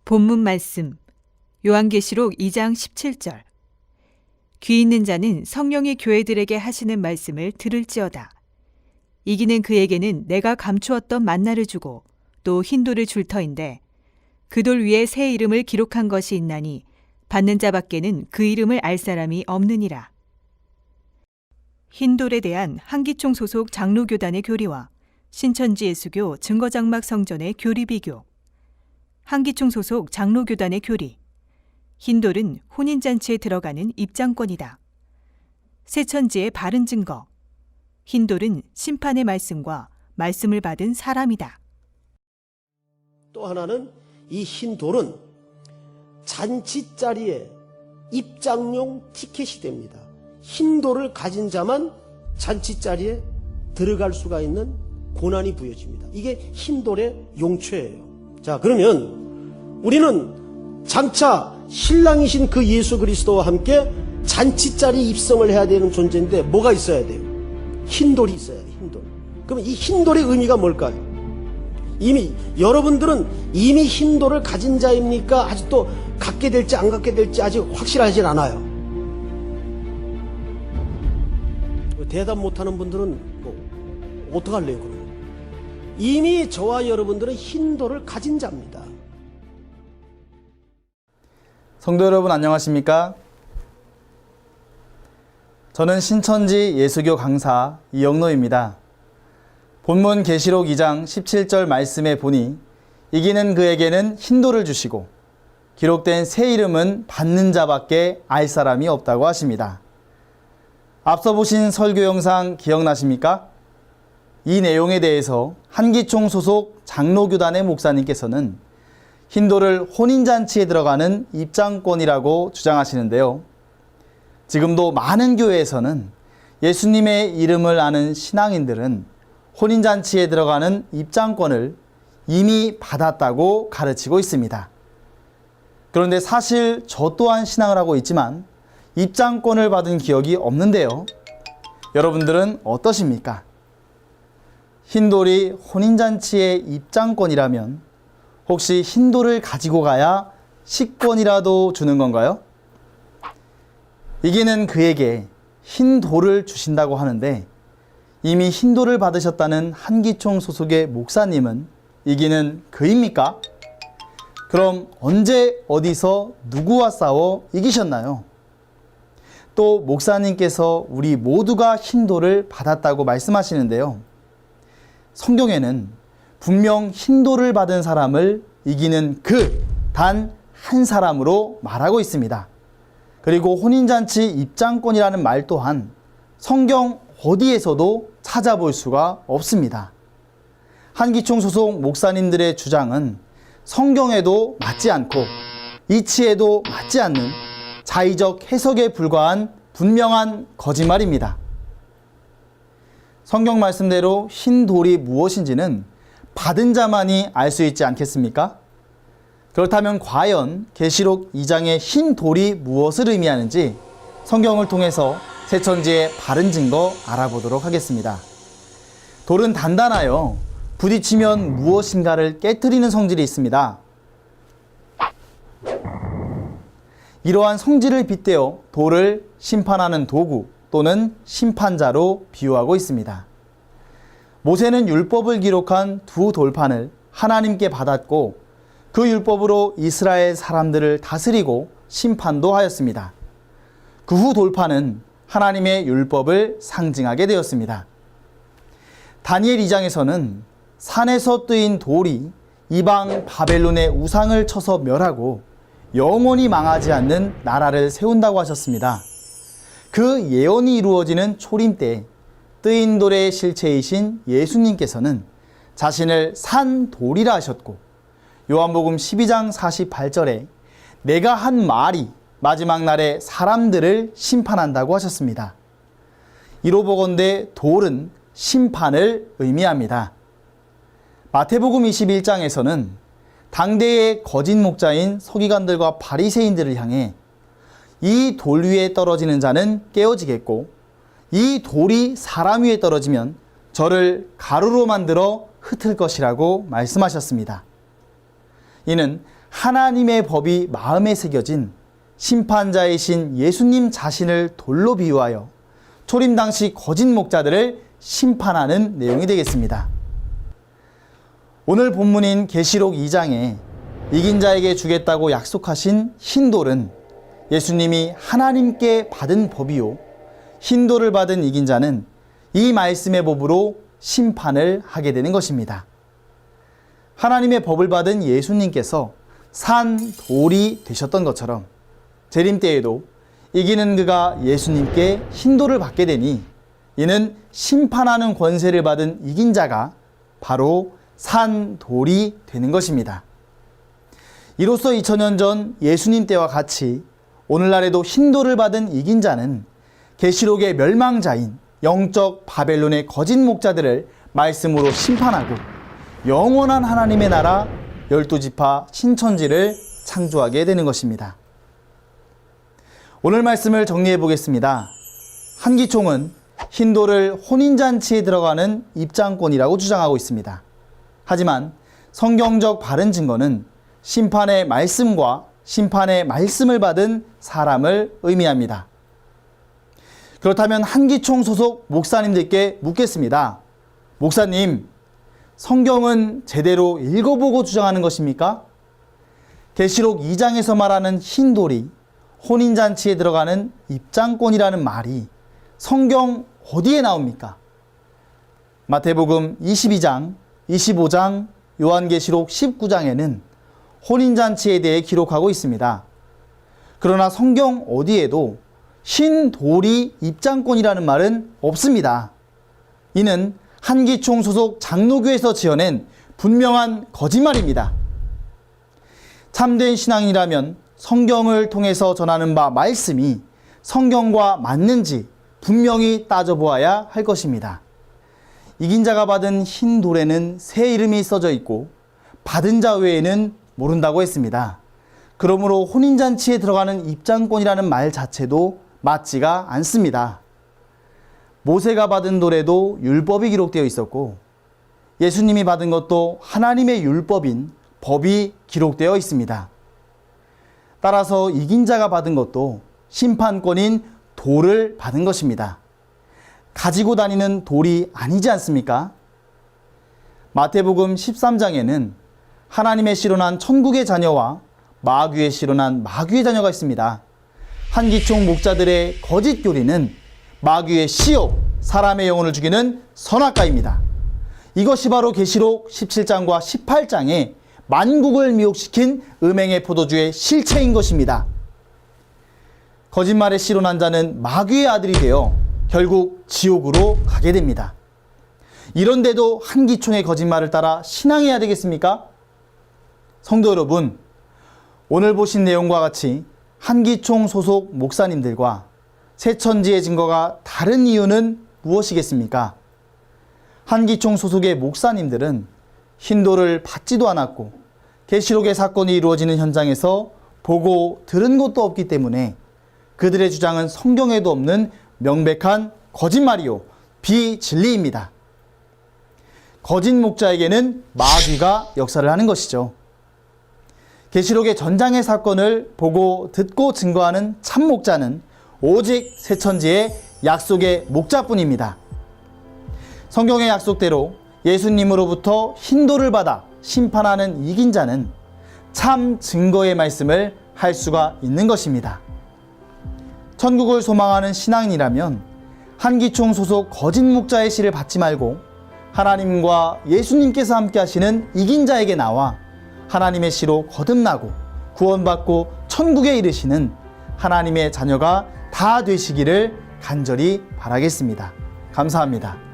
본문 말씀 요한계시록 2장 17절. 귀 있는 자는 성령이 교회들에게 하시는 말씀을 들을지어다. 이기는 그에게는 내가 감추었던 만나를 주고 또 흰 돌을 줄 터인데 그 돌 위에 새 이름을 기록한 것이 있나니 받는 자밖에는 그 이름을 알 사람이 없느니라. 흰 돌에 대한 한기총 소속 장로교단의 교리와 신천지 예수교 증거장막 성전의 교리 비교. 한기총 소속 장로교단의 교리. 흰돌은 혼인잔치에 들어가는 입장권이다. 새천지의 바른 증거. 흰돌은 심판의 말씀과 말씀을 받은 사람이다. 또 하나는 이 흰돌은 잔치 자리에 입장용 티켓이 됩니다. 흰돌을 가진 자만 잔치 자리에 들어갈 수가 있는 고난이 부여집니다. 이게 흰돌의 용처예요. 자, 그러면 우리는 장차 신랑이신 그 예수 그리스도와 함께 잔치자리 입성을 해야 되는 존재인데 뭐가 있어야 돼요? 흰돌이 있어야 돼요. 흰돌. 그럼 이 흰돌의 의미가 뭘까요? 여러분들은 이미 흰돌을 가진 자입니까? 아직도 갖게 될지 안 갖게 될지 아직 확실하진 않아요. 대답 못하는 분들은 어떡할래요, 그러면? 이미 저와 여러분들은 흰돌을 가진 자입니다. 성도 여러분 안녕하십니까? 저는 신천지 예수교 강사 이영노입니다. 본문 계시록 2장 17절 말씀에 보니 이기는 그에게는 흰돌을 주시고 기록된 새 이름은 받는 자밖에 알 사람이 없다고 하십니다. 앞서 보신 설교 영상 기억나십니까? 이 내용에 대해서 한기총 소속 장로교단의 목사님께서는 흰돌을 혼인잔치에 들어가는 입장권이라고 주장하시는데요. 지금도 많은 교회에서는 예수님의 이름을 아는 신앙인들은 혼인잔치에 들어가는 입장권을 이미 받았다고 가르치고 있습니다. 그런데 사실 저 또한 신앙을 하고 있지만 입장권을 받은 기억이 없는데요. 여러분들은 어떠십니까? 흰돌이 혼인잔치의 입장권이라면 혹시 흰돌을 가지고 가야 식권이라도 주는 건가요? 이기는 그에게 흰돌을 주신다고 하는데 이미 흰돌을 받으셨다는 한기총 소속의 목사님은 이기는 그입니까? 그럼 언제 어디서 누구와 싸워 이기셨나요? 또 목사님께서 우리 모두가 흰돌을 받았다고 말씀하시는데요. 성경에는 분명 흰돌을 받은 사람을 이기는 그 단 한 사람으로 말하고 있습니다. 그리고 혼인잔치 입장권이라는 말 또한 성경 어디에서도 찾아볼 수가 없습니다. 한기총 소속 목사님들의 주장은 성경에도 맞지 않고 이치에도 맞지 않는 자의적 해석에 불과한 분명한 거짓말입니다. 성경 말씀대로 흰 돌이 무엇인지는 받은 자만이 알 수 있지 않겠습니까? 그렇다면 과연 계시록 2장의 흰 돌이 무엇을 의미하는지 성경을 통해서 새천지의 바른 증거 알아보도록 하겠습니다. 돌은 단단하여 부딪히면 무엇인가를 깨트리는 성질이 있습니다. 이러한 성질을 빗대어 돌을 심판하는 도구 또는 심판자로 비유하고 있습니다. 모세는 율법을 기록한 두 돌판을 하나님께 받았고 그 율법으로 이스라엘 사람들을 다스리고 심판도 하였습니다. 그 후 돌판은 하나님의 율법을 상징하게 되었습니다. 다니엘 2장에서는 산에서 뜨인 돌이 이방 바벨론의 우상을 쳐서 멸하고 영원히 망하지 않는 나라를 세운다고 하셨습니다. 그 예언이 이루어지는 초림 때 뜨인 돌의 실체이신 예수님께서는 자신을 산 돌이라 하셨고 요한복음 12장 48절에 내가 한 말이 마지막 날에 사람들을 심판한다고 하셨습니다. 이로 보건대 돌은 심판을 의미합니다. 마태복음 21장에서는 당대의 거짓 목자인 서기관들과 바리새인들을 향해 이 돌 위에 떨어지는 자는 깨어지겠고 이 돌이 사람 위에 떨어지면 저를 가루로 만들어 흩을 것이라고 말씀하셨습니다. 이는 하나님의 법이 마음에 새겨진 심판자이신 예수님 자신을 돌로 비유하여 초림 당시 거짓 목자들을 심판하는 내용이 되겠습니다. 오늘 본문인 계시록 2장에 이긴 자에게 주겠다고 약속하신 흰 돌은 예수님이 하나님께 받은 법이요, 흰 돌을 받은 이긴 자는 이 말씀의 법으로 심판을 하게 되는 것입니다. 하나님의 법을 받은 예수님께서 산 돌이 되셨던 것처럼 재림 때에도 이기는 그가 예수님께 흰 돌을 받게 되니 이는 심판하는 권세를 받은 이긴 자가 바로 산 돌이 되는 것입니다. 이로써 2000년 전 예수님 때와 같이 오늘날에도 흰 돌을 받은 이긴 자는 계시록의 멸망자인 영적 바벨론의 거짓 목자들을 말씀으로 심판하고 영원한 하나님의 나라 12지파 신천지를 창조하게 되는 것입니다. 오늘 말씀을 정리해 보겠습니다. 한기총은 흰 돌을 혼인잔치에 들어가는 입장권이라고 주장하고 있습니다. 하지만 성경적 바른 증거는 심판의 말씀과 심판의 말씀을 받은 사람을 의미합니다. 그렇다면 한기총 소속 목사님들께 묻겠습니다. 목사님, 성경은 제대로 읽어보고 주장하는 것입니까? 계시록 2장에서 말하는 흰 돌이 혼인잔치에 들어가는 입장권이라는 말이 성경 어디에 나옵니까? 마태복음 22장, 25장, 요한계시록 19장에는 혼인잔치에 대해 기록하고 있습니다. 그러나 성경 어디에도 흰 돌이 입장권이라는 말은 없습니다. 이는 한기총 소속 장로교에서 지어낸 분명한 거짓말입니다. 참된 신앙이라면 성경을 통해서 전하는 바 말씀이 성경과 맞는지 분명히 따져보아야 할 것입니다. 이긴 자가 받은 흰 돌에는 새 이름이 써져 있고 받은 자 외에는 모른다고 했습니다. 그러므로 혼인잔치에 들어가는 입장권이라는 말 자체도 맞지가 않습니다. 모세가 받은 돌에도 율법이 기록되어 있었고 예수님이 받은 것도 하나님의 율법인 법이 기록되어 있습니다. 따라서 이긴 자가 받은 것도 심판권인 돌을 받은 것입니다. 가지고 다니는 돌이 아니지 않습니까? 마태복음 13장에는 하나님의 씨로 난 천국의 자녀와 마귀의 씨로 난 마귀의 자녀가 있습니다. 한기총 목자들의 거짓 교리는 마귀의 씨요, 사람의 영혼을 죽이는 선악과입니다. 이것이 바로 계시록 17장과 18장에 만국을 미혹시킨 음행의 포도주의 실체인 것입니다. 거짓말의 씨로 난 자는 마귀의 아들이 되어 결국 지옥으로 가게 됩니다. 이런데도 한기총의 거짓말을 따라 신앙해야 되겠습니까? 성도 여러분, 오늘 보신 내용과 같이 한기총 소속 목사님들과 새천지의 증거가 다른 이유는 무엇이겠습니까? 한기총 소속의 목사님들은 흰돌을 받지도 않았고 계시록의 사건이 이루어지는 현장에서 보고 들은 것도 없기 때문에 그들의 주장은 성경에도 없는 명백한 거짓말이요, 비진리입니다. 거짓 목자에게는 마귀가 역사를 하는 것이죠. 계시록의 전장의 사건을 보고 듣고 증거하는 참 목자는 오직 새천지의 약속의 목자뿐입니다. 성경의 약속대로 예수님으로부터 흰돌을 받아 심판하는 이긴 자는 참 증거의 말씀을 할 수가 있는 것입니다. 천국을 소망하는 신앙인이라면 한기총 소속 거짓 목자의 씨를 받지 말고 하나님과 예수님께서 함께 하시는 이긴 자에게 나와 하나님의 씨로 거듭나고 구원받고 천국에 이르시는 하나님의 자녀가 다 되시기를 간절히 바라겠습니다. 감사합니다.